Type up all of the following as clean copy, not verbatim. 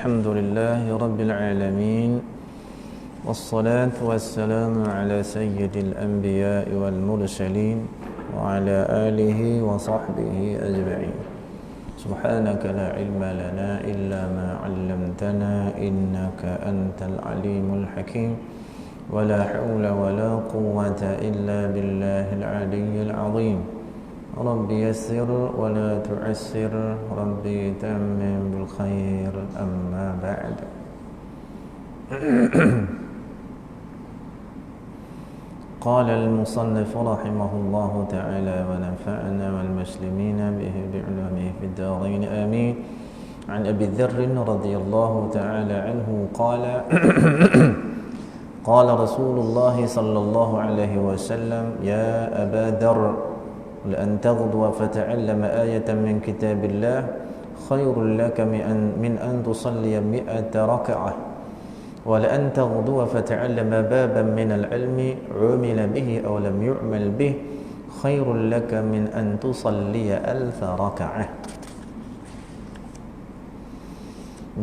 الحمد لله رب العالمين والصلاة والسلام على سيد الأنبياء والمرسلين وعلى آله وصحبه أجمعين. سبحانك لا علم لنا إلا ما علمتنا إنك أنت العليم الحكيم ولا حول ولا قوة إلا بالله العلي العظيم. رب يسر ولا تعسر ربي تمم بالخير أما بعد. قال المصنف رحمه الله تعالى ونفعنا والمسلمين به بعلومه في الدارين آمين. عن أبي ذر رضي الله تعالى عنه قال قال رسول الله صلى الله عليه وسلم يا أبا ذر لأن تغدو فتعلم آية من كتاب الله خير لك من أن تصلي 100 ركعة ولأن تغدو فتعلم بابا من العلم عمل به أو لم يعمل به خير لك من أن تصلي 1000 ركعة.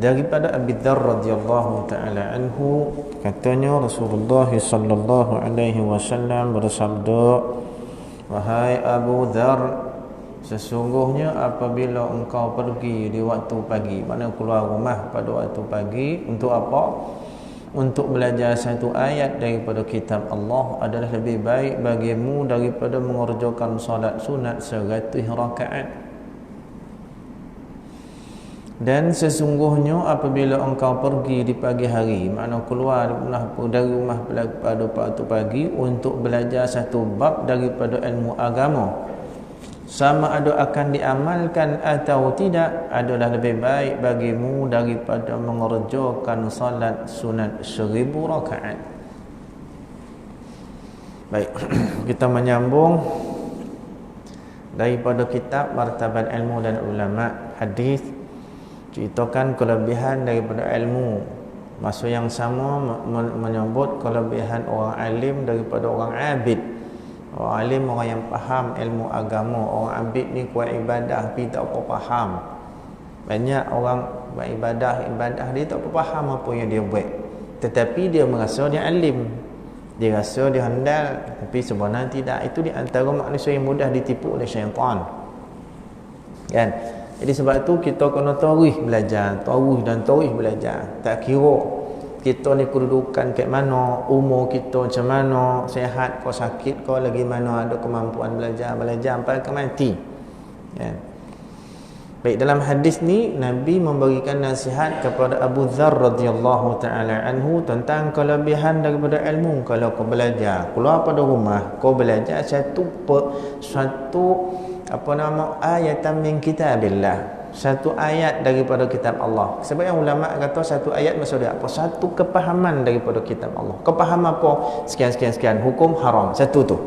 Daripada Abi Dzar radhiyallahu taala anhu, katanya Rasulullah sallallahu alaihi wasallam bersabda, wahai Abu Dzar, sesungguhnya apabila engkau pergi di waktu pagi, maknanya keluar rumah pada waktu pagi, untuk apa? Untuk belajar satu ayat daripada kitab Allah adalah lebih baik bagimu daripada mengerjakan solat sunat 100 rakaat. Dan sesungguhnya apabila engkau pergi di pagi hari, maknanya keluar dari rumah pada waktu pagi untuk belajar satu bab daripada ilmu agama, sama ada akan diamalkan atau tidak, adalah lebih baik bagimu daripada mengerjakan salat sunat 1000 rakaat. Baik, kita menyambung daripada kitab Martabat Ilmu dan Ulama. Hadis ceritakan kelebihan daripada ilmu. Masa yang sama menyebut kelebihan orang alim daripada orang abid. Orang alim orang yang faham ilmu agama, orang abid ni kuat ibadah tapi tak apa faham. Banyak orang buat ibadah dia tak apa faham apa yang dia buat, tetapi dia merasa dia alim, dia rasa dia handal, tapi sebenarnya tidak. Itu di antara manusia yang mudah ditipu oleh syaitan, kan? Jadi sebab tu kita kena tarikh belajar, tarikh belajar. Tak kira kita ni kedudukan kat mana, umur kita macam mana, sihat ke sakit ke, lagi mana ada kemampuan belajar sampai ke mati. Ya. Baik, dalam hadis ni Nabi memberikan nasihat kepada Abu Dzar radhiyallahu taala anhu tentang kelebihan daripada ilmu. Kalau kau belajar, keluar pada rumah, kau belajar satu ayatan min kitabillah, satu ayat daripada kitab Allah. Sebab yang ulama kata satu ayat maksudnya apa? Satu kepahaman daripada kitab Allah. Kepahaman apa? Sekian hukum haram, satu tu.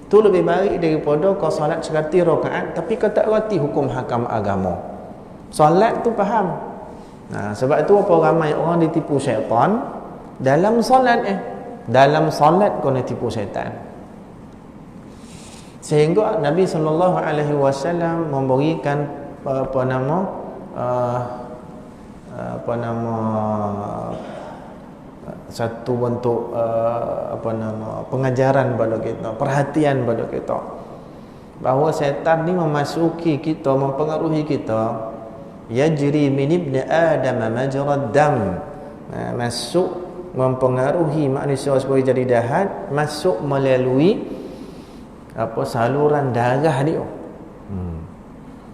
Tu lebih baik daripada kau solat 100 rakaat tapi kau tak reti hukum hakam agama. Solat tu faham. Nah, sebab tu apa ramai orang ditipu syaitan dalam solat dalam solat kau nak tipu syaitan. Sehingga Nabi SAW memberikan satu bentuk pengajaran pada kita, perhatian pada kita, bahawa syaitan ni memasuki kita, mempengaruhi kita. Yajri min ibni Adam majrad dam, masuk mempengaruhi manusia supaya jadi jahat, masuk melalui saluran darah dia.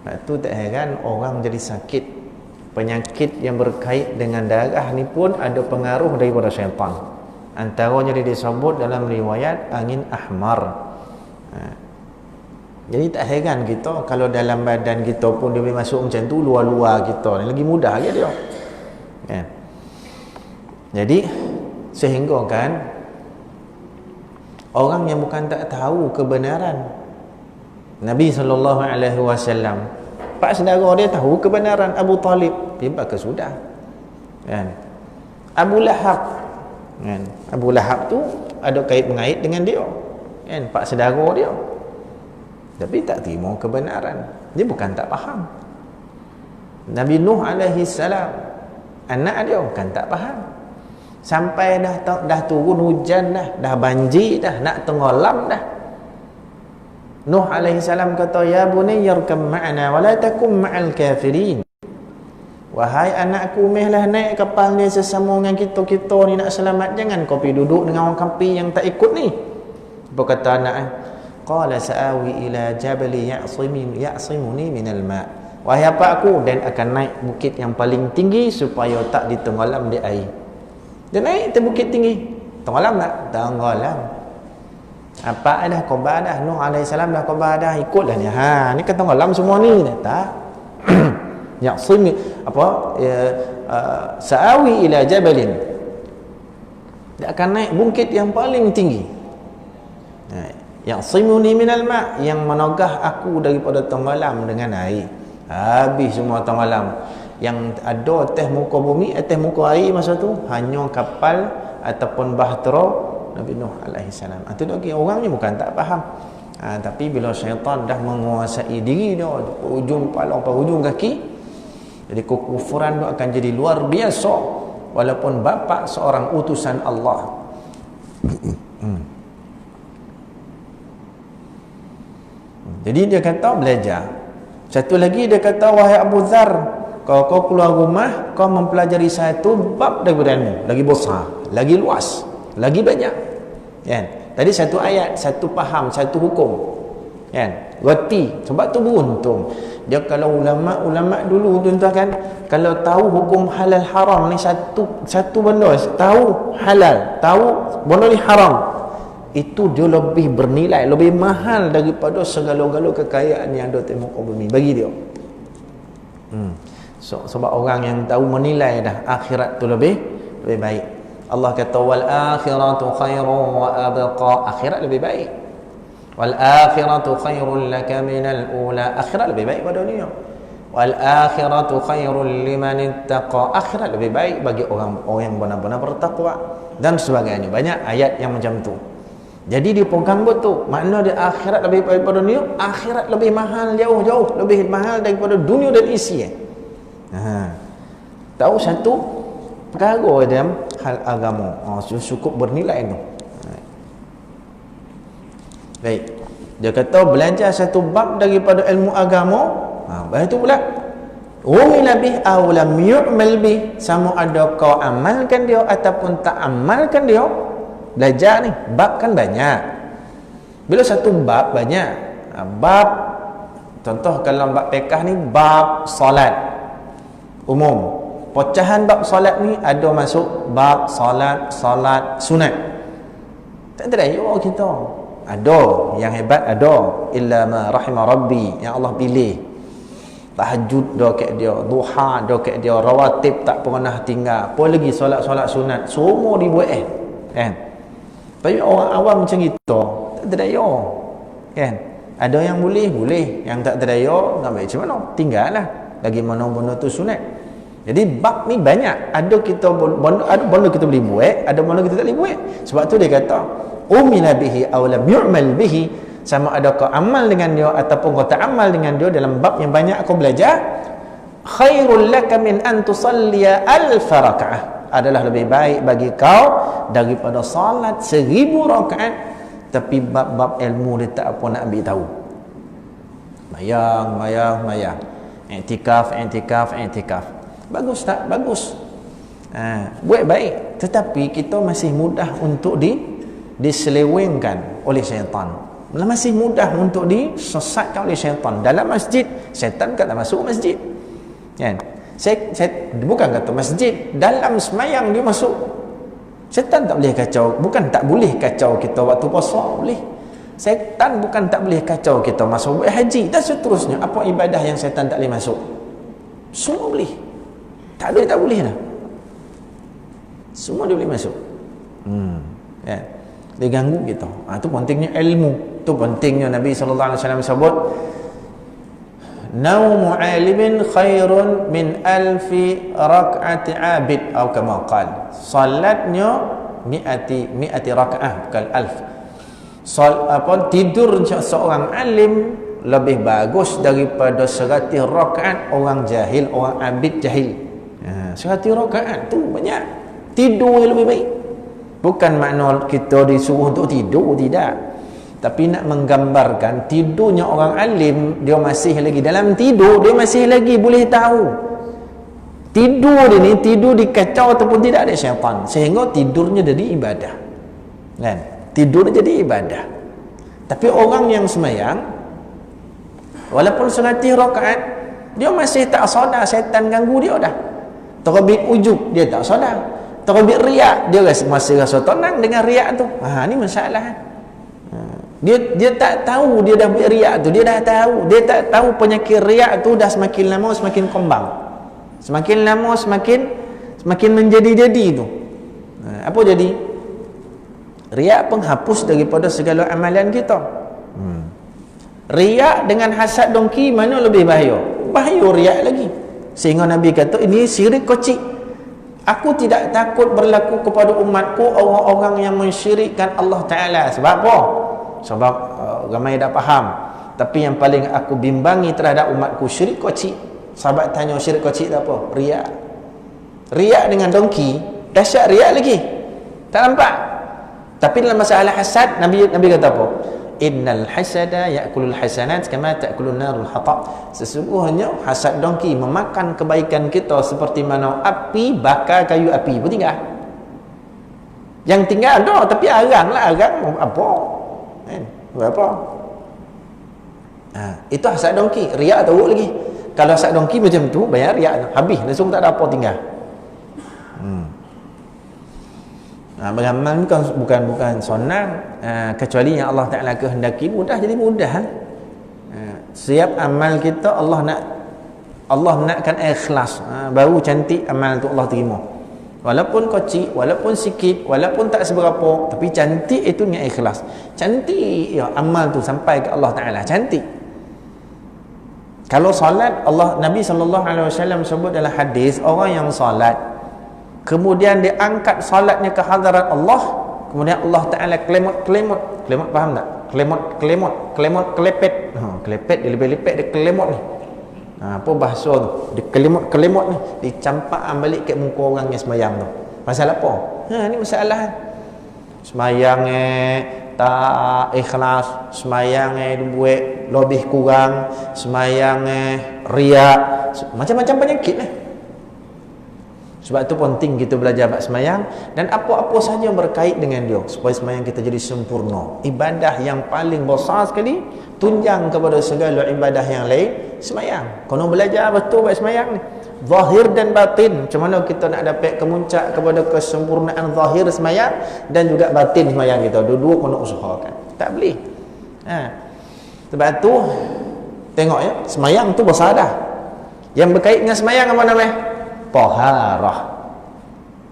Itu tak heran orang jadi sakit. Penyakit yang berkait dengan darah ni pun ada pengaruh daripada syaitan. Antaranya disebut dalam riwayat angin ahmar. Jadi tak heran kita kalau dalam badan kita pun dia boleh masuk macam tu, luar-luar kita ni lagi mudah lagi dia. Kan? Jadi sehingga kan orang yang bukan tak tahu kebenaran, Nabi SAW, pak saudara dia tahu kebenaran, Abu Talib, dia bakal sudah, kan? Abu Lahab, kan? Abu Lahab tu ada kait mengait dengan dia, kan? Pak saudara dia, tapi tak terima kebenaran. Dia bukan tak faham. Nabi Nuh alaihi salam, Anak dia kan tak faham. Sampai dah turun hujan dah banjir nak tenggelam dah. Nuh alaihi salam kata, ya bunayya yarkam ma'ana wa la takum ma'al kafirin. Wahai anakku, mehlah naik kapal ni sesama dengan kita ni nak selamat, jangan kau pergi duduk dengan orang kafir yang tak ikut ni. Apa kata anak? Qala sa'awi ila jabali ya'simuni minal ma'. Wahai apa aku, dan akan naik bukit yang paling tinggi supaya tak ditenggelam di air. Dia naik ke bukit tinggi, tenggelam tak? Tenggelam. Apa dah khabar dah, Nuh alaihi salam dah khabar dah, ikutlah ni. Ni kan tenggelam semua ni dah. Tak. Ya'simi apa sa'awi ila jabalin, dia akan naik bukit yang paling tinggi. Ya'simuni minal ma', yang menogah aku daripada tenggelam dengan air. Habis semua tenggelam. Yang ada atas muka bumi, atas muka air masa tu hanya kapal ataupun bahtera Nabi Nuh alaihi salam. Itu lagi orangnya bukan tak faham. Tapi bila syaitan dah menguasai diri dia, ujung kepala sampai ujung kaki, jadi kekufuran itu akan jadi luar biasa walaupun bapa seorang utusan Allah. Jadi dia kata belajar. Satu lagi dia kata, wahai Abu Dzar, kalau kau keluar rumah, kau mempelajari satu bab daripada ilmu, lagi besar, lagi luas, lagi banyak. Kan? Tadi satu ayat, satu faham, satu hukum. Kan? Reti. Sebab tu beruntung. Dia kalau ulama dulu tuan-tuan kan, kalau tahu hukum halal haram ni satu benda, tahu halal, tahu benda ni haram, itu dia lebih bernilai, lebih mahal daripada segala-gala kekayaan yang ada di muka bumi bagi dia. Sebab orang yang tahu menilai dah akhirat tu lebih baik. Allah kata wal akhiratu khairun wa abqa, akhirat lebih baik. Wal akhiratu khairul laka minal ula, akhirat lebih baik pada dunia. Wal akhiratu khairul liman ittaqa, akhirat lebih baik bagi orang yang benar-benar bertakwa, dan sebagainya. Banyak ayat yang macam tu. Jadi dia pegang betul, makna dia akhirat lebih baik pada dunia, akhirat lebih mahal, jauh-jauh lebih mahal daripada dunia dan isi. Tahu satu perkara dalam hal agama, cukup bernilai tu. Baik, dia kata belajar satu bab daripada ilmu agama, baik tu pula umila bih aw lam yu'mal bih, sama ada kau amalkan dia ataupun tak amalkan dia. Belajar ni bab kan banyak. Bila satu bab banyak, bab contoh kalau bab fiqh ni bab solat umum, pecahan bab solat ni ada masuk bab solat sunat. Tak ada yo kita. Ada yang hebat, ada illa ma rahima rabbi, yang Allah pilih. Tahajud dah kat dia, duha dah kat dia, rawatib tak pernah tinggal, apa lagi solat sunat semua dibuat kan. Tapi orang awam macam kita tak ada daya kan. Ada yang boleh, yang tak ada daya nak baik macam mana, tinggallah. Lagi mana benda tu sunat. Jadi bab ni banyak, ada benda kita boleh buat, ada benda kita tak boleh buat. Sebab tu dia kata umila bihi aw lam yu'mal bihi, sama ada kau amal dengan dia ataupun kau tak amal dengan dia, dalam bab yang banyak kau belajar, khairul laka min an tusalliya alf rakaah, adalah lebih baik bagi kau daripada salat 1000 rakaat. Tapi bab-bab ilmu dia tak apa nak ambil tahu. Mayang. I'tikaf. Bagus tak? Bagus. Buat baik. Tetapi kita masih mudah untuk diselewengkan oleh syaitan. Masih mudah untuk disesatkan oleh syaitan. Dalam masjid, syaitan tak masuk masjid. Kan? Saya bukan kata masjid, dalam semayang dia masuk. Syaitan tak boleh kacau. Bukan tak boleh kacau kita waktu puasa, boleh. Syaitan bukan tak boleh kacau kita masuk buat haji dan seterusnya. Apa ibadah yang syaitan tak boleh masuk? Semua boleh. Tak ada yang tak boleh lah. Semua dia boleh masuk. Ya. Dia ganggu kita. Itu pentingnya ilmu. Itu pentingnya Nabi SAW sebut, naumu alimin khairun min alfi rak'ati abid, atau kama qal, salatnya mi'ati rak'ah, bukan alf. Tidur seorang alim lebih bagus daripada 100 rakaat orang jahil, orang abid jahil. 100 rakaat tu banyak. Tidur yang lebih baik. Bukan makna kita disuruh untuk tidur, tidak. Tapi nak menggambarkan tidurnya orang alim, dia masih lagi dalam tidur, dia masih lagi boleh tahu tidur dia ni tidur dikacau ataupun tidak ada syaitan, sehingga tidurnya jadi ibadah, kan? Tidur jadi ibadah. Tapi orang yang semayang walaupun 100 rakaat, dia masih tak sadar syaitan ganggu dia dah. Terbit ujub, dia tak sadar. Terbit riak, dia masih rasa tenang dengan riak tu. Ni masalah. Dia tak tahu dia dah buat riak tu, dia dah tahu. Dia tak tahu penyakit riak tu dah semakin lama semakin kembang. Semakin lama semakin menjadi-jadi tu. Apa jadi? Riak penghapus daripada segala amalan kita. Riak dengan hasad dongki, mana lebih bahaya? Bahaya riak lagi. Sehingga Nabi kata, ini syirik kecil. Aku tidak takut berlaku kepada umatku orang-orang yang mensyirikkan Allah Ta'ala. Sebab apa? Sebab ramai dah faham. Tapi yang paling aku bimbangi terhadap umatku syirik kecil. Sahabat tanya, syirik kecil tu apa? Riak. Riak dengan dongki, dahsyat riak lagi. Tak nampak? Tapi dalam masalah hasad, Nabi kata apa? Innal hasada ya'kulul hasanat kama ta'kulun narul hatab. Sesungguhnya hasad dongki memakan kebaikan kita seperti mana api bakar kayu api pun tinggal. Yang tinggal ada, tapi arang apa? Apa? Itu hasad dongki. Riak teruk lagi. Kalau hasad dongki macam tu, bayar riak habis, langsung tak ada apa tinggal. Beramal bukan senang, kecuali yang Allah Ta'ala kehendaki mudah, jadi mudah. Setiap amal kita Allah nakkan ikhlas, baru cantik amal tu Allah terima. Walaupun kecil, walaupun sikit, walaupun tak seberapa, tapi cantik itu dengan ikhlas. Cantik ya amal tu sampai ke Allah Ta'ala, cantik. Kalau solat, Nabi SAW sebut dalam hadis, orang yang solat kemudian dia angkat solatnya ke hadarat Allah, kemudian Allah Ta'ala kelemot, faham tak? Kelepet dia lebih-lepet, dia kelemot ni. Apa bahasa tu? Dia kelemot ni, dicampakkan balik ke muka orang yang semayang tu. Pasal apa? Ni masalah. Semayang tak ikhlas, semayang buat lebih kurang, semayang riak, macam-macam penyakit lah. Sebab tu penting kita belajar bab semayang dan apa-apa saja berkait dengan dia supaya semayang kita jadi sempurna. Ibadah yang paling besar sekali, tunjang kepada segala ibadah yang lain, semayang. Kena belajar betul bab semayang ni, zahir dan batin. Macam mana kita nak dapat kemuncak kepada kesempurnaan zahir semayang dan juga batin semayang kita, dua-dua kena usahakan. Tak boleh. Sebab tu tengok ya, semayang tu besar dah. Yang berkait dengan semayang apa namanya? Taharah.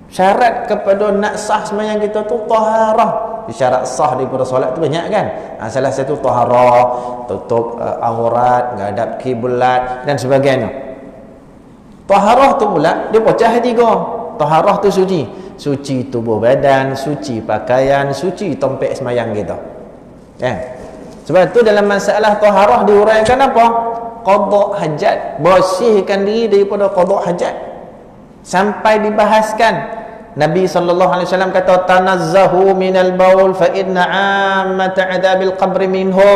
Syarat kepada nak sah semayang kita tu taharah. Syarat sah daripada solat tu banyak kan? Salah satu taharah, tutup aurat, ngadap kiblat dan sebagainya. Taharah tu pula dia pecah tiga. Taharah tu suci, suci tubuh badan, suci pakaian, suci tompek semayang kita. Sebab tu dalam masalah taharah diuraikan apa? Qada hajat, bersihkan diri daripada qada hajat. Sampai dibahaskan Nabi SAW kata, tanazzahu minal baul fa inna ammata adabil qabri minhu.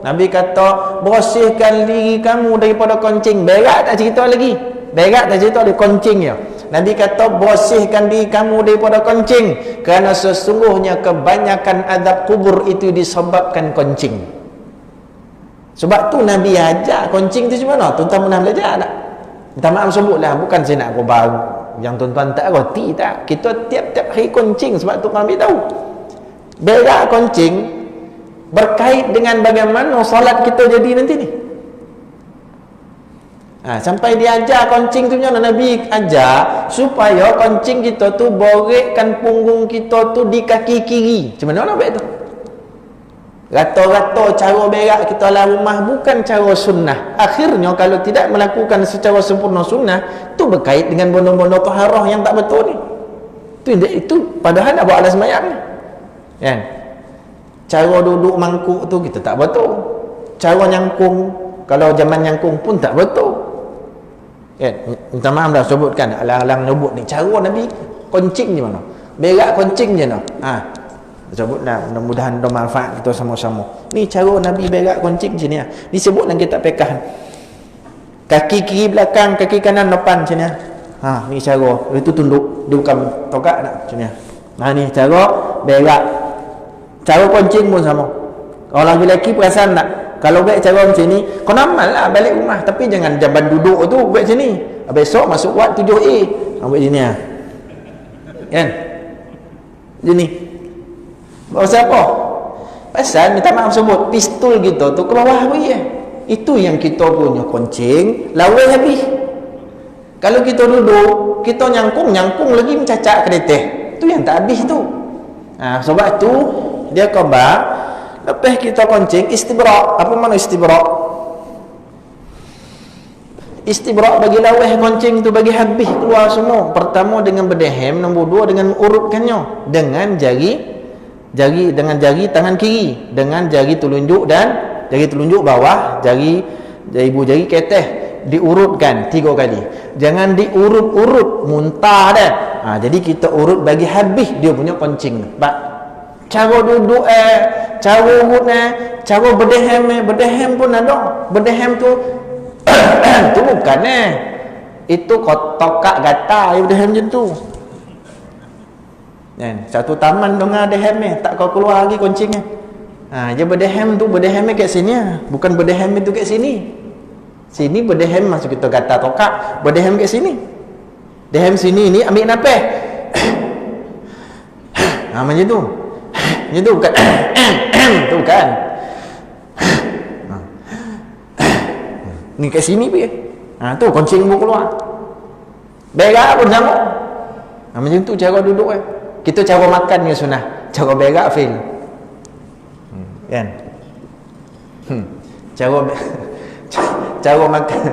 Nabi kata, bersihkan diri kamu daripada kencing. Berak tak cerita lagi, berak tak cerita, dia kencing ya. Nabi kata, bersihkan diri kamu daripada kencing, kerana sesungguhnya kebanyakan adab kubur itu disebabkan kencing. Sebab tu Nabi ajar kencing tu macam mana? Tuan-tuan pernah belajar tak? Minta maaf sebutlah, bukan saya nak berbaru yang tuan-tuan tak reti tak. Kita tiap-tiap hari kencing, sebab tu kami tahu berak kencing berkait dengan bagaimana solat kita jadi nanti ni. Sampai dia ajar kencing tu macam Nabi ajar supaya kencing kita tu borekkan punggung kita tu di kaki kiri. Macam mana nak buat tu? Rata-rata cara berak kita dalam rumah bukan cara sunnah. Akhirnya kalau tidak melakukan secara sempurna sunnah, tu berkait dengan benda-benda taharah yang tak betul ni. Itu padahal nak buat alas semayang ni, kan? Cara duduk mangkuk tu kita tak betul. Cara nyangkung, kalau zaman nyangkung pun tak betul. Kan? Minta maaf dah sebutkan, alang-alang nyebut ni cara Nabi kencing di mana, berak kencing je no. Sebut dah, mudah-mudahan ada manfaat kita sama-sama. Ni cara Nabi berak kencing macam ni. Disebut dalam kitab fiqh. Kaki kiri belakang, kaki kanan depan macam ni. Ni cara. Itu tunduk, dia bukan tokak nak macam ni. Ni cara berak. Cara kencing pun sama. Orang lelaki perasan tak? Kalau baik cara macam ni, kau amal lah balik rumah, tapi jangan jaban duduk tu buat macam ni. Besok masuk kuat 7A. Buat macam ni kan? Macam ni. Pasal apa? Pasal minta maaf sebut pistol kita tu ke bawah habis itu yang kita punya kencing lawai habis. Kalau kita duduk, kita nyangkung lagi mencacak kereta. Itu yang tak habis tu. Sebab tu dia khabar lepas kita kencing istibrak. Apa makna istibrak? Istibrak bagi lawai kencing tu bagi habis keluar semua. Pertama dengan berdehem, nombor dua dengan urutkannya dengan jari dengan jari tangan kiri, dengan jari telunjuk dan jari telunjuk bawah, jari ibu jari keteh diurutkan 3 kali. Jangan diurut-urut muntah dah. Jadi kita urut bagi habis dia punya kencing. Cara duduk cara urut cara berdehem pun ada. Berdehem tu tu bukan itu tokak gata dia berdehem macam tu. Satu taman dong ada hem tak kau keluar lagi kencing dia berdehem tu, berdehem kat sini bukan berdehem itu kat sini. Sini berdehem masuk kita kata tokak, berdehem kat sini. Dehem sini ni ambil nafas. Macam tu. Macam tu bukan tu bukan. Ni kat sini pergi. Tu kencing pun keluar. Berak pun sama. Macam tu cara duduk Kita cara makan ni sunnah, cara berak fail. Kan? Cara makan.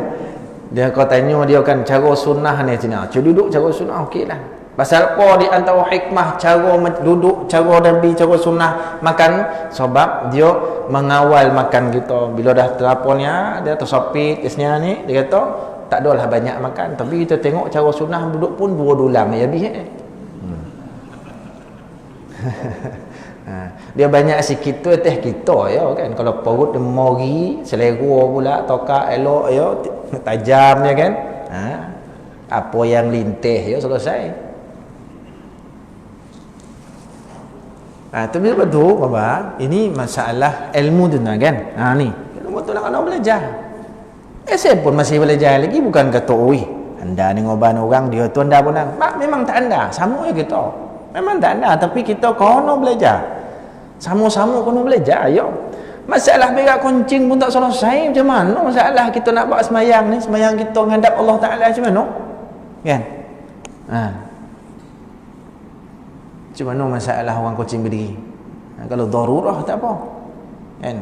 Dia kau tanya dia kan cara sunnah ni cina. Cara duduk cara sunnah okeylah. Pasal apa di antara hikmah cara duduk, cara Nabi, cara sunnah makan sebab dia mengawal makan kita. Bila dah terapunnya dia tersopit kesnya ni dia kata tak adalah banyak makan, tapi kita tengok cara sunnah duduk pun 2 dulang ya habis dia banyak sikit tu atas kita kan. Kalau perut dia mori selera pula tokak elok tajam kan. Apa yang lintih selesai. Tapi betul bapa, ini masalah ilmu tu kan. Ni betul nak kena belajar. Saya pun masih belajar lagi, bukan kata anda ni ngoban orang dia tu anda pun memang tak anda sama kita. Memang tak ada, tapi kita kena belajar. Sama-sama kena belajar, Masalah berak kencing pun tak selesai. Macam mana masalah kita nak buat semayang ni? Semayang kita menghadap Allah Ta'ala macam mana? Kan? Macam mana masalah orang kencing berdiri? Kalau darurah tak apa. Kan?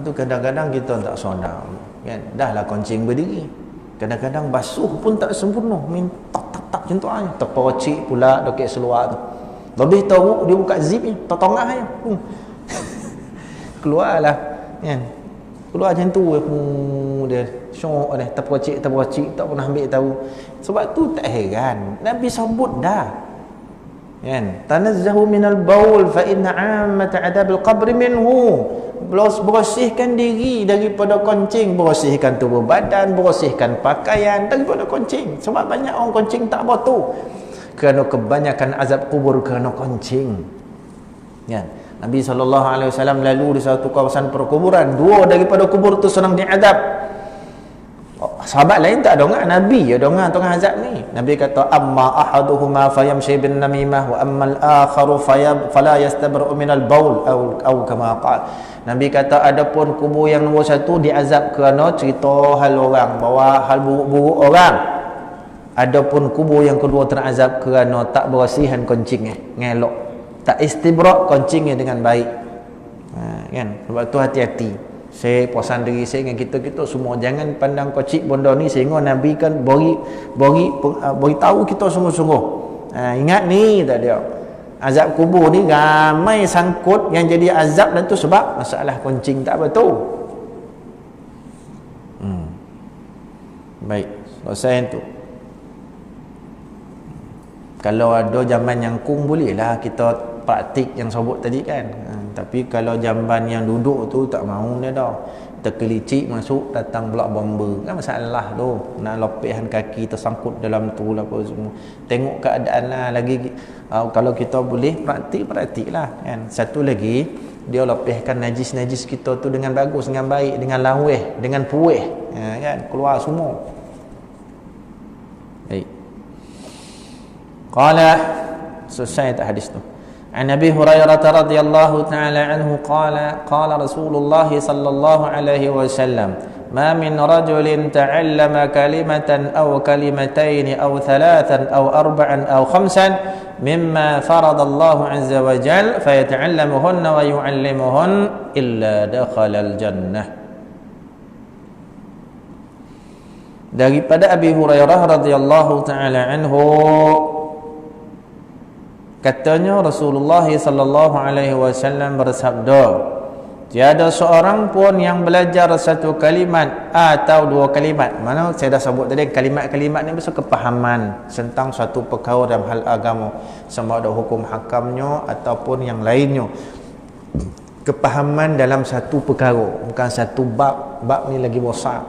Tu kadang-kadang kita tak sadar. Kan? Dah lah kencing berdiri. Kadang-kadang basuh pun tak sempurna. Minta tak macam tu aja. Terpercik pula dekat seluar tu. Lebih tahu dia buka zip ni, tertongah aja. Keluarlah kan. Keluar macam tu dia syok dah terpercik tak pernah ambil tahu. Sebab tu tak heran Nabi sebut dah. Kan? Tanazzahu minal baul fa inna 'ammat 'adabil qabr minhu. Bersihkan diri daripada kencing, bersihkan tubuh badan, bersihkan pakaian daripada kencing. Sebab banyak orang kencing tak betul. Kerana kebanyakan azab kubur kerana kencing. Kan? Nabi SAW lalu di satu kawasan perkuburan, 2 daripada kubur tu sedang diazab. Sahabat lain tak dengar, Nabi dengar tengah azab ni. Nabi kata amma ahaduhuma fayamshi bin namimah wa ammal akharu fala yastabru minal baul au kama qala. Nabi kata adapun kubur yang nombor 1 diazab kerana cerita hal orang, bawa hal buruk-buruk orang. Adapun kubur yang kedua terazab kerana tak bersihan kencingnya, ngelok, tak istibrak kencingnya dengan baik. Kan? Sebab tu hati-hati. Saya puasan diri saya dengan kita semua, jangan pandang kecil benda ni sehingga Nabi kan bagi tahu kita sungguh-sungguh. Ingat ni tak dia. Azab kubur ni ramai sangkut yang jadi azab, dan tu sebab masalah kencing tak betul. Baik. Selesai tu. Kalau ada jamban yang kung bolehlah kita praktik yang sebut tadi kan. Tapi kalau jamban yang duduk tu tak mahu dia dah. Terkelicik masuk datang pula bomba. Kan masalah tu. Nak lepihan kaki tersangkut dalam tu lah apa semua. Tengok keadaan lah lagi. Kalau kita boleh praktiklah kan. Satu lagi, dia lepihkan najis-najis kita tu dengan bagus, dengan baik, dengan laweh, dengan puih, kan, keluar semua. Baik. Qala, selesai tak hadis tu. An Abi Hurairah radhiyallahu ta'ala anhu qala Rasulullah sallallahu alaihi wasallam ma min rajulin ta'allama kalimatan aw kalimatayn aw thalathan aw arba'an aw khamsan mimma farada Allah azza wa jalla fayata'allamuhunna wa yu'allimuhun illa dakhala al-jannah. Daripada Abi Hurairah radhiyallahu ta'ala anhu, katanya Rasulullah sallallahu alaihi wasallam bersabda, tiada seorang pun yang belajar satu kalimat atau dua kalimat. Mana saya dah sebut tadi, kalimat-kalimat ni maksud kepahaman tentang suatu perkara dalam hal agama, sama ada hukum hakamnya ataupun yang lainnya. Kepahaman dalam satu perkara, bukan satu bab ni lagi besar.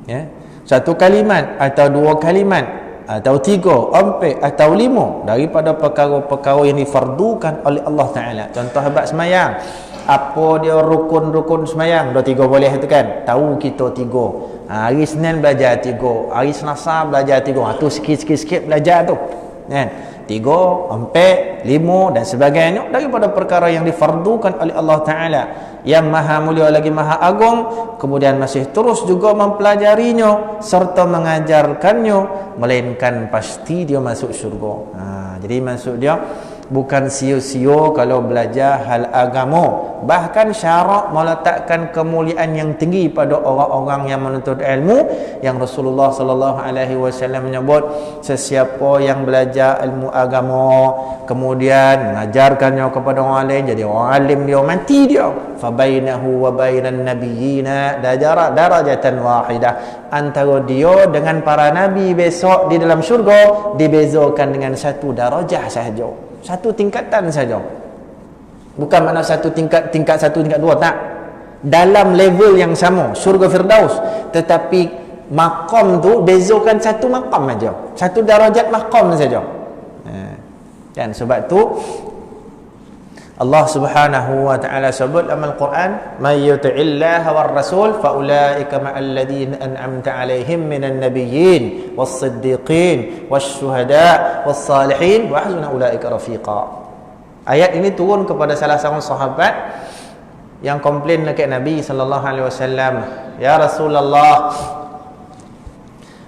Ya, satu kalimat atau dua kalimat atau tiga, empat atau lima daripada perkara-perkara yang difardukan oleh Allah Ta'ala. Contoh hebat semayang, apa dia rukun-rukun semayang? Dah tiga boleh tu kan, tahu kita tiga. Hari Senin belajar tiga, hari Selasa belajar tiga, tu sikit-sikit belajar tu kan, tiga, empat, lima dan sebagainya daripada perkara yang difardukan oleh Allah Ta'ala yang maha mulia lagi maha agung, kemudian masih terus juga mempelajarinya serta mengajarkannya, melainkan pasti dia masuk syurga. Jadi maksud dia bukan sia-sia kalau belajar hal agama. Bahkan syarak meletakkan kemuliaan yang tinggi pada orang-orang yang menuntut ilmu, yang Rasulullah sallallahu alaihi wasallam menyebut, sesiapa yang belajar ilmu agama kemudian mengajarkannya kepada orang lain, jadi orang alim, dia mati dia, fa bainahu wa bainan nabiyina darajatan wahidah, antara dia dengan para nabi besok di dalam syurga dibezakan dengan satu darajah sahaja, satu tingkatan saja. Bukan makna satu tingkat satu, tingkat dua, tak. Dalam level yang sama, syurga Firdaus, tetapi maqam tu bezakan satu maqam saja, satu darajat maqam saja. Kan sebab tu Allah Subhanahu wa taala sebut dalam Al-Quran, may yuti'illaha war rasul fa ulaika ma'al ladzina an'amta 'alaihim minan nabiyyin was-siddiqin wasyuhada was-salihin wa hasuna ulaika rafiqa. Ayat ini turun kepada salah seorang sahabat yang komplain dekat Nabi sallallahu alaihi wasallam, ya Rasulullah,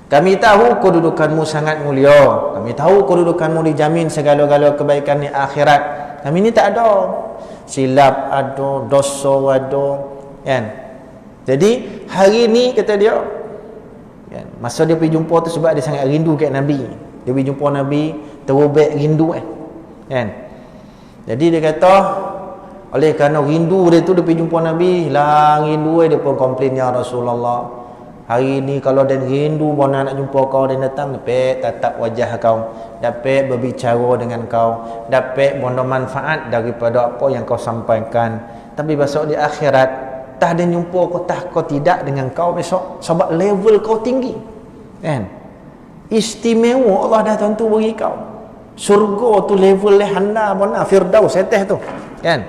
kami tahu kedudukanmu sangat mulia, kami tahu kedudukanmu dijamin segala-gala kebaikan di akhirat. Kami ni tak ada silap, ada dosa, ada kan. Jadi hari ni kata dia kan, masa dia pergi jumpa tu sebab dia sangat rindu kat Nabi. Dia pergi jumpa Nabi, terubek rindu kan. Jadi dia kata, oleh kerana rindu dia tu, dia pergi jumpa Nabi, hilang rindu dia pun komplain, ya Rasulullah, hari ni kalau dia rindu bona nak jumpa kau, dia datang dapat tatap wajah kau, dapat berbicara dengan kau, dapat bona manfaat daripada apa yang kau sampaikan. Tapi besok di akhirat tah dia jumpa kau, tah kau tidak dengan kau besok, sebab level kau tinggi kan, istimewa Allah dah tentu bagi kau. Surga tu level handa mana Firdaus atas tu kan.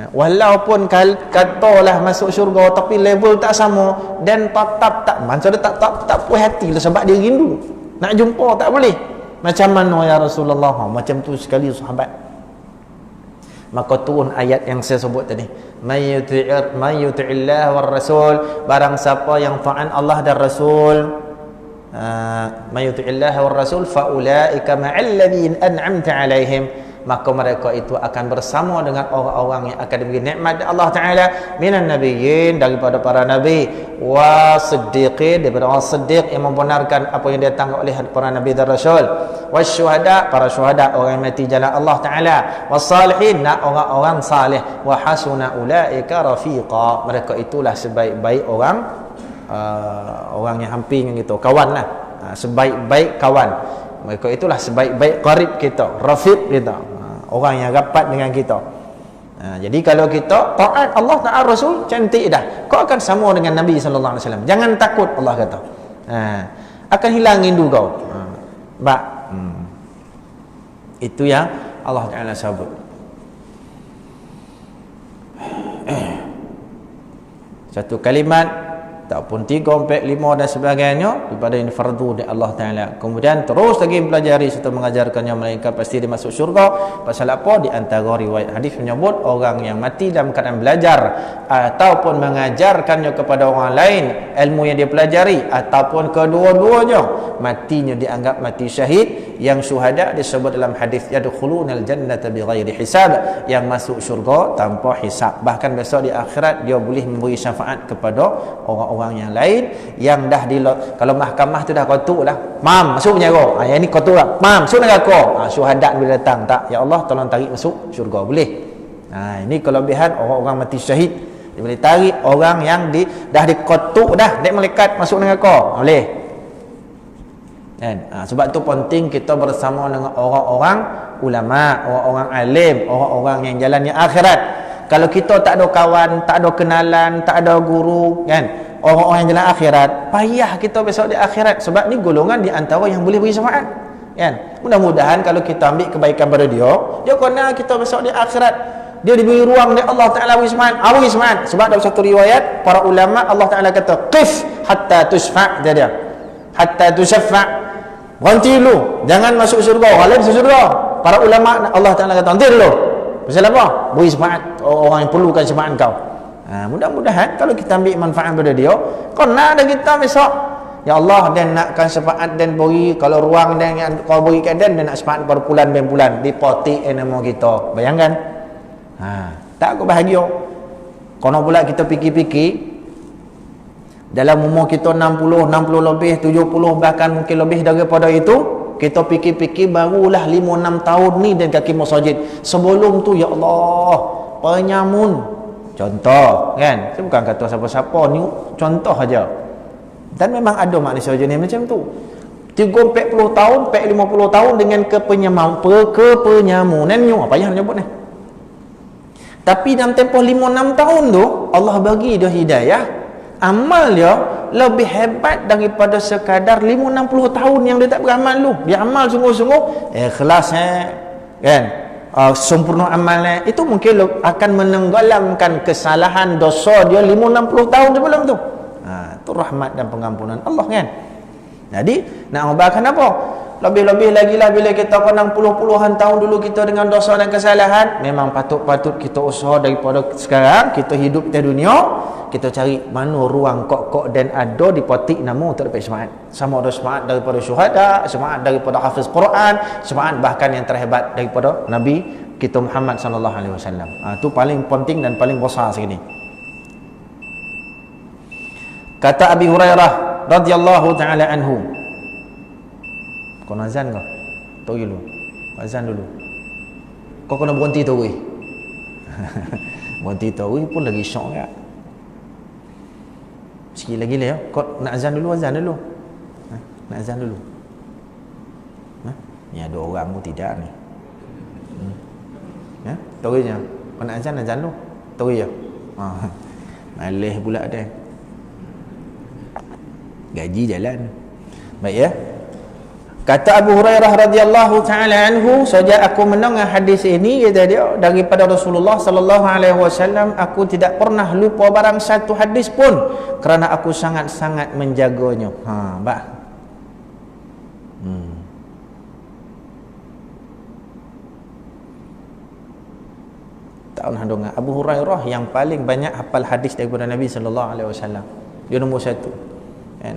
Walaupun katalah masuk syurga tapi level tak sama, dan tetap tak maksud dia tak puas hati lah, sebab dia rindu nak jumpa, tak boleh. Macam mana ya Rasulullah? Macam tu sekali sahabat. Maka turun ayat yang saya sebut tadi, may yuti'illah war rasul, barang siapa yang taat Allah dan Rasul, may yuti'illaha war rasul fa ulaika ma'al ladzina an'amta 'alaihim, maka mereka itu akan bersama dengan orang-orang yang akan diberi nikmat Allah Ta'ala, minan nabiyyin, daripada para nabi, wa siddiqin, daripada orang siddiq yang membenarkan apa yang datang oleh para nabi dan rasul, wasyuhada, para syuhada, orang yang mati jalan Allah Ta'ala, wassalihin, orang-orang salih, wa hasuna ulaika rafiqa, mereka itulah sebaik-baik orang orang yang hampir dengan kita, kawan lah, sebaik-baik kawan. Mereka itulah sebaik-baik qarib kita, rafiq kita, orang yang rapat dengan kita. Jadi kalau kita taat Allah taat Rasul, cantik dah, kau akan sama dengan Nabi sallallahu alaihi wasallam. Jangan takut, Allah kata. Akan hilang rindu kau. Itu yang Allah Taala sebut. Satu kalimat ataupun 3, 4, 5 dan sebagainya daripada ini fardu dari Allah Ta'ala. Kemudian terus lagi mempelajari serta mengajarkannya, melainkan pasti dia masuk syurga. Pasal apa? Di antara riwayat hadis menyebut orang yang mati dalam keadaan belajar ataupun mengajarkannya kepada orang lain ilmu yang dia pelajari, ataupun kedua-duanya, matinya dianggap mati syahid. Yang syuhada disebut dalam hadis yadkhulunal jannata bighairi hisab, yang masuk syurga tanpa hisab. Bahkan besok di akhirat dia boleh memberi syafaat kepada orang yang lain yang dah kalau mahkamah tu dah kotuk lah, mam masuk penjara, yang ni kotuk lah, mam masuk neraka, syuhada bila datang, tak, ya Allah tolong tarik masuk syurga, boleh. Ini kelebihan orang-orang mati syahid, dia boleh tarik orang yang dah dikotuk dah, dek malaikat masuk neraka, boleh kan. Sebab tu penting kita bersama dengan orang-orang ulama, orang-orang alim, orang-orang yang jalannya akhirat. Kalau kita tak ada kawan, tak ada kenalan, tak ada guru, kan, orang-orang yang jalan akhirat, payah kita besok di akhirat. Sebab ni golongan di antara yang boleh beri syafaat, kan. Mudah-mudahan kalau kita ambil kebaikan pada dia kena kita besok di akhirat, dia diberi ruang oleh Allah Ta'ala beri syafaat. Sebab dalam satu riwayat para ulama, Allah Ta'ala kata qif hatta tusfa', dia hatta tusaffa', berhenti dulu, jangan masuk syurga, orang lain masuk syurga. Para ulama Allah Ta'ala kata nanti dulu. Pasal apa? Beri syafaat orang yang perlukan syafaat kau. Mudah-mudahan kalau kita ambil manfaat daripada dia, kena ada kita besok, ya Allah, dan nakkan syafaat dan beri, kalau ruang dan yang kau berikan dan nak syafaat per bulan dipotik nama kita. Bayangkan. Tak aku bahagia. Kono pula kita fikir-fikir, dalam umur kita 60 lebih, 70, bahkan mungkin lebih daripada itu, kita fikir-fikir barulah 5-6 tahun ni dan kaki masjid. Sebelum tu, ya Allah, penyamun. Contoh, kan? Saya bukan kata siapa-siapa ni, contoh aja. Dan memang ada manusia jenis macam tu. 30-40 tahun, 50 tahun dengan kepenyamunan ni, apa yang nyebut ni? Tapi dalam tempoh 5-6 tahun tu, Allah bagi dia hidayah. Amal dia lebih hebat daripada sekadar 5-60 tahun yang dia tak beramal dulu. Dia amal sungguh-sungguh, ikhlas, kan, sempurna amalnya, itu mungkin akan menenggelamkan kesalahan dosa dia 5-60 tahun sebelum tu. Itu rahmat dan pengampunan Allah, kan. Jadi nak ubahkan apa? Lebih-lebih lagi lah bila kita kena puluhan tahun dulu kita dengan dosa dan kesalahan. Memang patut-patut kita usaha daripada sekarang kita hidup di dunia, kita cari mana ruang kok-kok dan ada dipotik nama untuk dapat syafaat. Sama ada syafaat daripada syuhada, syafaat daripada hafiz Quran, syafaat bahkan yang terhebat daripada Nabi kita Muhammad sallallahu alaihi wasallam. Itu paling penting dan paling besar sekali. Kata Abi Hurairah radhiyallahu taala anhu, kau nak azan kau? Tahu dulu. Azan dulu. Kau kena berhenti tahu. Berhenti tahu pun lagi syok tak? Sikit lagi lah ya. Kau nak azan dulu, azan dulu. Nak azan dulu. Ni ada orang pun tidak ni. Tahu je. Kau nak azan, azan dulu. Tahu je. Malih pula ada. Gaji jalan. Baik ya. Kata Abu Hurairah radhiyallahu taala anhu, sejak aku mendengar hadis ini, kata dia, daripada Rasulullah sallallahu alaihi wasallam, aku tidak pernah lupa barang satu hadis pun kerana aku sangat-sangat menjaganya. Tak pernah dengar. Abu Hurairah yang paling banyak hafal hadis daripada Nabi sallallahu alaihi wasallam. Dia nombor 1. Kan?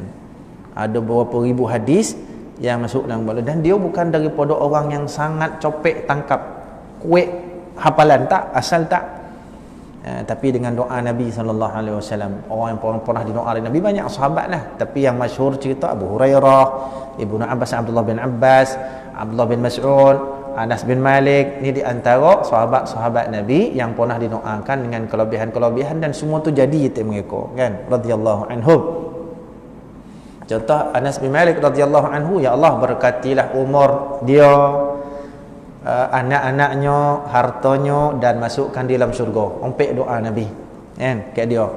Ada beberapa ribu hadis yang masuk dalam kepala, dan dia bukan daripada orang yang sangat copek tangkap kuek hafalan, tak, asal tak. Tapi dengan doa Nabi sallallahu alaihi wasallam, orang yang pernah didoa oleh Nabi banyak sahabat lah, tapi yang masyhur cerita Abu Hurairah, Ibnu Abbas, Abdullah bin Abbas, Abdullah bin Mas'ud, Anas bin Malik. Ni di antara sahabat-sahabat Nabi yang pernah didoakan dengan kelebihan-kelebihan, dan semua tu jadi itu mereka, kan, radhiyallahu anhum. Contoh Anas bin Malik radhiyallahu anhu, ya Allah berkatilah umur dia, anak-anaknya, hartanya, dan masukkan di dalam syurga. Ompek doa Nabi kan kat dia.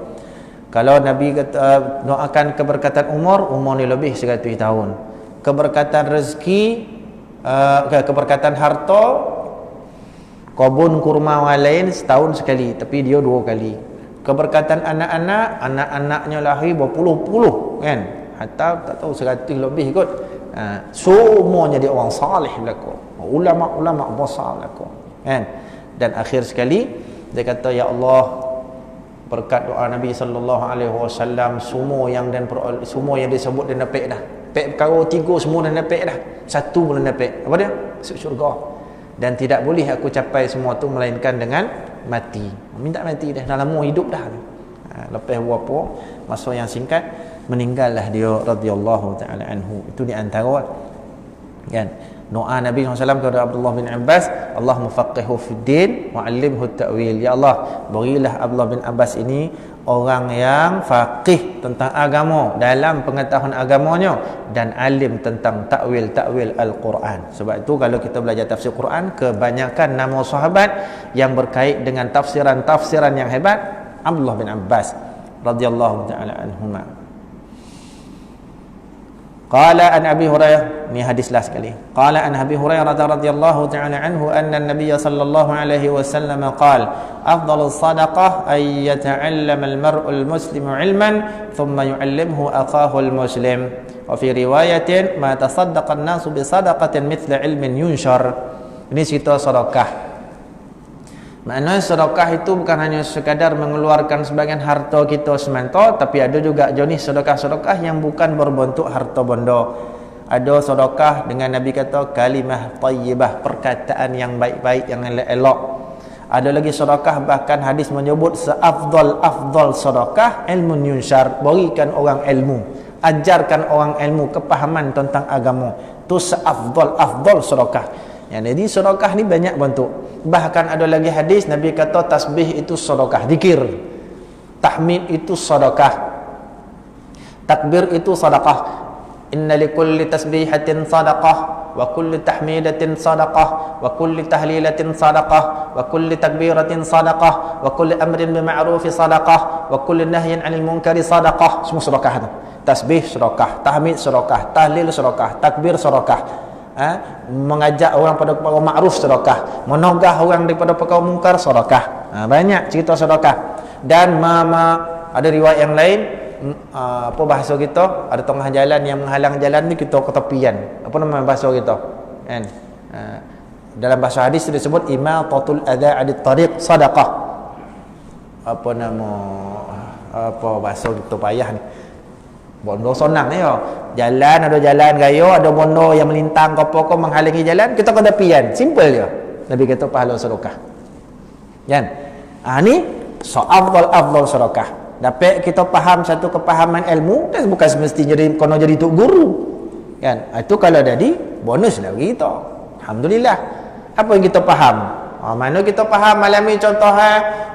Kalau Nabi kata, doakan keberkatan umur ni lebih 100 tahun. Keberkatan rezeki, keberkatan harta, kebun kurma lain setahun sekali, tapi dia 2 kali. Keberkatan anak-anaknya lahir berpuluh-puluh kan, hatta tak tahu 100 lebih kot. Semuanya dia orang salih belaka, ulama-ulama besar belaka kan. Dan akhir sekali dia kata, ya Allah, berkat doa Nabi sallallahu alaihi wasallam, semua yang disebut dan dapat dah. Dapat perkara 3 semua dah dapat dah. 1 belum dapat. Apa dia? Masuk syurga. Dan tidak boleh aku capai semua tu melainkan dengan mati. Minta mati dah, dah lama hidup dah. Lepas berapa masa yang singkat meninggallah dia radhiyallahu taala anhu. Itu di antara kan doa Nabi SAW kepada Abdullah bin Abbas, Allah mufaqihu fid din wa 'allimhu ta'wil. Ya Allah, berilah Abdullah bin Abbas ini orang yang faqih tentang agama, dalam pengetahuan agamanya, dan alim tentang takwil Al-Quran. Sebab itu kalau kita belajar tafsir Quran, kebanyakan nama sahabat yang berkait dengan tafsiran yang hebat, Abdullah bin Abbas radhiyallahu taala anhuma. Qala an Abi Hurairah, ni hadis last sekali. Qala an Abi Hurairah radhiyallahu ta'ala anhu anna an-nabiy sallallahu alaihi wasallam qala afdalus sadaqah ay yata'allama al-mar'u al-muslimu 'ilman thumma yu'allimhu akhahu al-muslim. Wa fi riwayatin ma tasaddaqa an-nasu bi sadaqatin mithla 'ilmin yunshar. Ini cerita sedekah. Maknanya sedekah itu bukan hanya sekadar mengeluarkan sebagian harta kita semata, tapi ada juga jenis sedekah-sedekah yang bukan berbentuk harta benda. Ada sedekah dengan Nabi kata kalimah tayyibah, perkataan yang baik-baik, yang elok. Ada lagi sedekah, bahkan hadis menyebut seafdal sedekah ilmun yunshar, berikan orang ilmu, ajarkan orang ilmu, kepahaman tentang agama. Itu seafdal sedekah. Jadi sedekah ni banyak bentuk. Bahkan ada lagi hadis Nabi kata tasbih itu sedekah, zikir, tahmid itu sedekah, takbir itu sedekah. Inna likulli tasbihatin sadaqah wa kulli tahmidatin sadaqah wa kulli tahlilatin sadaqah wa kulli takbiratin sadaqah wa kulli amrin bima'rufi sadaqah wa kulli nahyin 'anil munkari sadaqah. Semua sedekah tu. Tasbih sedekah, tahmid sedekah, tahlil sedekah, takbir sedekah. Mengajak orang pada perkara makruf sedekah, menogah orang daripada perkara mungkar sedekah. Banyak cerita sedekah. Dan ada riwayat yang lain, apa bahasa kita, ada tengah jalan yang menghalang jalan ni, kita ketepian. Apa nama bahasa kita kan? Dalam bahasa hadis disebut imatatul adha 'anit tariq sedekah. Apa nama, apa bahasa kita payah ni, bondo sonang ni ya. Jalan, ada jalan raya, ada bondo yang melintang ke pokok menghalangi jalan, kita kena tepian. Simple je. Nabi kata pahala sedekah. Kan? Ni afdal sedekah. Dapat kita faham satu kepahaman ilmu, dan bukan semestinya kena jadi tok guru. Kan? Itu kalau jadi bonus lah bagi kita. Alhamdulillah. Apa yang kita faham? Mana kita faham malam ni, contoh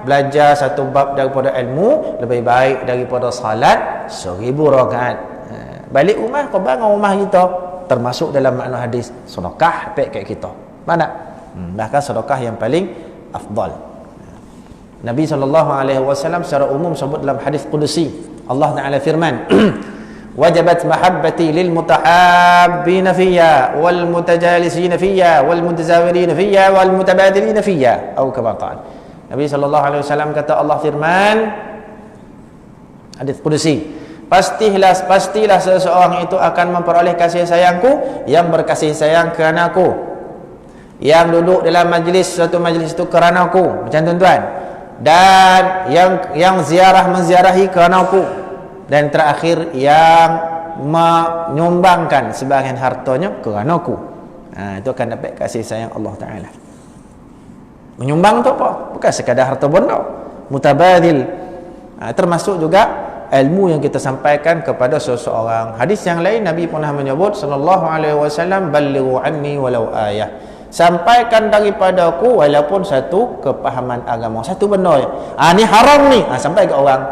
belajar satu bab daripada ilmu lebih baik daripada salat 1000 rakaat. Balik rumah, kau bangun rumah kita, termasuk dalam makna hadis sedekah kat kita. Mana? Bahkan sedekah yang paling afdal. Nabi SAW secara umum sebut dalam hadis qudusi, Allah Ta'ala firman, wajabat mahabbati lil mutahabbina fiyya wal mutajalisina fiyya wal mutazawirina fiyya wal mutabadilina fiyya, atau kama qala. Nabi SAW kata, Allah firman, hadis qudusi, pastilah seseorang itu akan memperoleh kasih sayangku yang berkasih sayang kerana aku, yang duduk dalam satu majlis itu kerana aku, macam tuan-tuan, dan yang menziarahi kerana aku, dan terakhir yang menyumbangkan sebahagian hartanya kerana aku. Itu akan dapat kasih sayang Allah Ta'ala. Menyumbang tu apa? Bukan sekadar harta benda, mutabadil. Termasuk juga ilmu yang kita sampaikan kepada seseorang. Hadis yang lain Nabi pernah menyebut sallallahu alaihi wasallam, ballighu anni walau ayah, sampaikan daripadaku walaupun satu kepahaman agama, satu benda. Ni haram ni, sampai ke orang.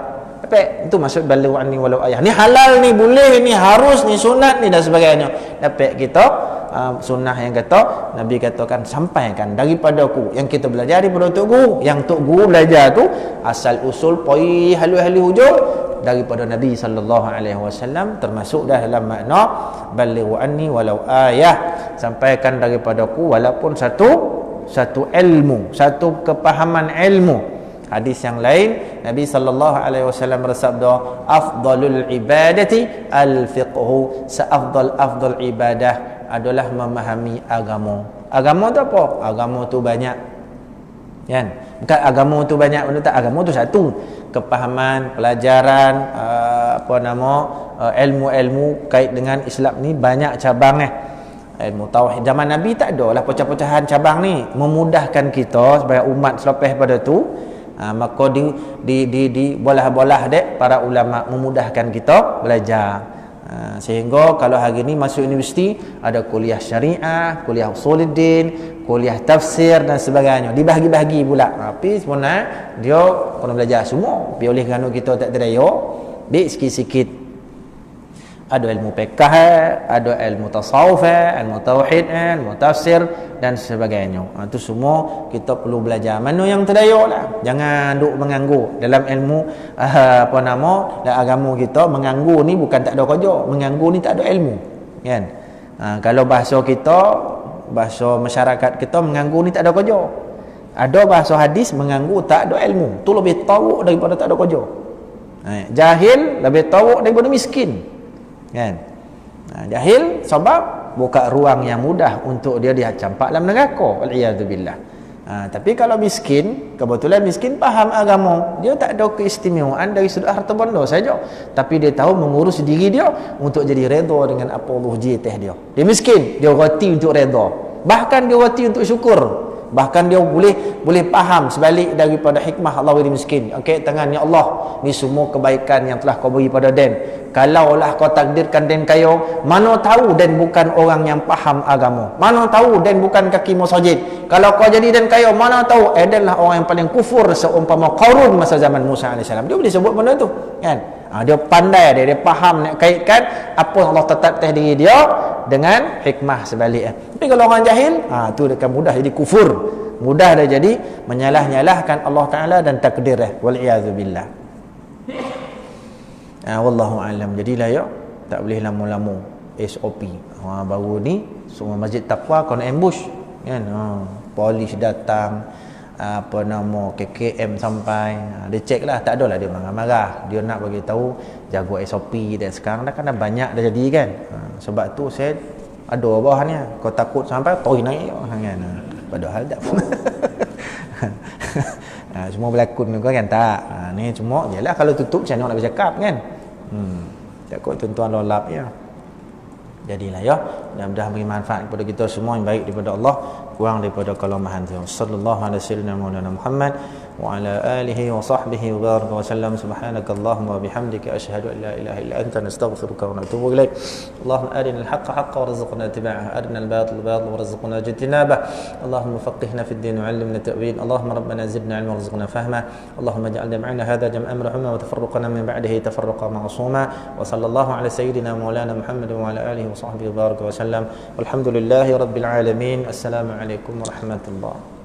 Dapat itu maksud balighu anni walau ayah. Ni halal ni, boleh ni, harus ni, sunat ni dan sebagainya. Dapat kita sunnah yang kata Nabi katakan sampaikan daripada aku yang kita belajar daripada tok guru, yang tok guru belajar tu asal usul poi halus-halus hujung daripada Nabi sallallahu alaihi wasallam, termasuk dah dalam makna balighu anni walau ayah, sampaikan daripada aku walaupun satu ilmu, satu kepahaman ilmu. Hadis yang lain Nabi sallallahu alaihi wasallam bersabda, afdalul ibadati al-fiqhu, seafdal ibadah adalah memahami agama. Agama tu apa? Agama tu banyak, kan? Bukan agama tu banyak, benda tak. Agama tu satu, kepahaman, pelajaran, ilmu-ilmu kait dengan Islam ni banyak cabang ilmu tauhid. Zaman Nabi tak ada lah pecah-pecahan cabang ni, memudahkan kita sebagai umat selepas pada tu. Maka di bolah-bolah dek para ulama memudahkan kita belajar. Sehingga kalau hari ni masuk universiti ada kuliah syariah, kuliah usuluddin, kuliah tafsir dan sebagainya, dibahagi-bahagi pula. Tapi sebenarnya dia kena belajar semua. Tapi oleh kerana kita tak terdaya, dik sikit-sikit. Ada ilmu fiqh, ada ilmu tasawuf, ilmu tauhid, ilmu tafsir dan sebagainya. Itu semua kita perlu belajar. Mana yang terdaya lah. Jangan duk menganggur dalam ilmu dalam agama kita. Menganggur ni bukan tak ada kerja, menganggur ni tak ada ilmu, kan? Kalau bahasa kita, bahasa masyarakat kita, menganggur ni tak ada kerja. Ada bahasa hadis, menganggur tak ada ilmu. Tu lebih teruk daripada tak ada kerja. Jahil lebih teruk daripada miskin, kan? Jahil sebab buka ruang yang mudah untuk dia campak dalam neraka, waliyadzubillah. Tapi kalau miskin, kebetulan miskin faham agama, dia tak ada keistimewaan dari sudut harta benda saja, tapi dia tahu mengurus diri dia untuk jadi redha dengan apa Allah jitih dia. Dia miskin, dia reti untuk redha, bahkan dia reti untuk syukur. Bahkan dia boleh faham sebalik daripada hikmah Allah beri miskin. Okey, tangan ya Allah, ni semua kebaikan yang telah kau beri pada Den. Kalaulah kau takdirkan Den kaya, mana tahu Den bukan orang yang faham agama, mana tahu Den bukan kaki masjid. Kalau kau jadi Den kaya, mana tahu Den lah orang yang paling kufur seumpama Qarun masa zaman Musa AS. Dia boleh sebut benda tu, kan? Dia pandai, dia faham nak kaitkan apa yang Allah tetap atas diri dia dengan hikmah sebaliknya. Tapi kalau orang jahil, tu dia akan mudah jadi kufur, mudah dia jadi menyalah-nyalahkan Allah Ta'ala dan takdir. Wal'iyadzubillah. Wallahu alam. Jadilah ya, tak boleh lama-lama SOP. Baru ni semua masjid takwa kena ambush, kan? Polis datang, KKM sampai, dia cek lah, tak adalah dia marah-marah, dia nak bagi tahu jaga SOP. Dan sekarang dah kan banyak dah jadi, kan? Sebab tu saya ada bawahannya, kau takut sampai toy naik, kan? Padahal tak. Semua berlakon kau kan tak. Ni cuma jelah kalau tutup macam mana nak bercakap, kan? Takut tuan-tuan lolap ya. Jadilah ya, mudah-mudahan beri manfaat kepada kita semua, yang baik daripada Allah, kurang daripada kelemahan dia. Sallallahu alaihi wasallam Muhammad wa ala alihi wa sahbihi wa baraka wa sallam. Subhanakallahumma wa bihamdika asyhadu an la ilaha illa anta nastaghfiruka wa natubu ilaik. Allahumma arina al-haqqa haqqan warzuqna ittiba'ahu, arina al-batila batilan warzuqna ijtinabah. Allahumma faqihna fid din wa 'allimna ta'wil. Allahumma rabbana zidna 'ilman warzuqna fahma. Allahumma ij'al jam'ana hadha jam'an marhuma wa tafarruqana min ba'dihi tafarruqan ma'suma. Wa sallallahu ala sayyidina maulana Muhammad wa ala alihi wa sahbihi wa baraka wa sallam. Walhamdulillahi rabbil alamin. Assalamualaikum warahmatullahi